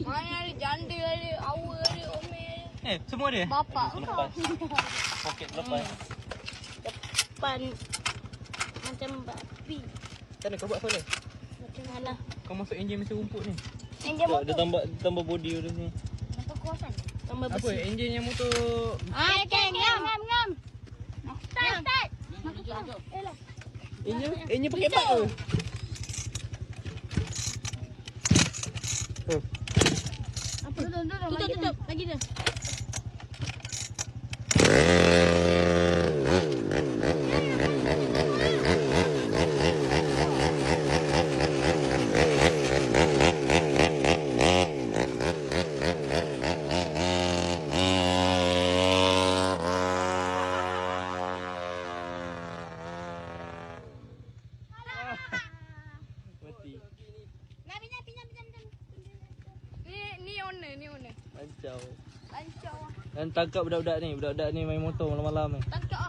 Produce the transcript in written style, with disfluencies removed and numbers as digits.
Mana ada janda ada, awal ada, omel ada. Semua dia? Bapak Lepas. Poket lepas. Depan macam babi. Macam mana kau buat soalan? Macam mana? Kau masuk enjin mesin rumput ni. Enjin motor. Dia tambah body dia ni. Apa kuasaan? Tambah Apa besi. enjin yang motor? Okay, ngam. Start. Enjin pakai bak tu. Apa? Tutup. Lagi dah. Mati. Pinjam. Ni owner. Lancau. Lancau. Dan tangkap budak-budak ni. Budak-budak ni main motor malam-malam ni. Tangkap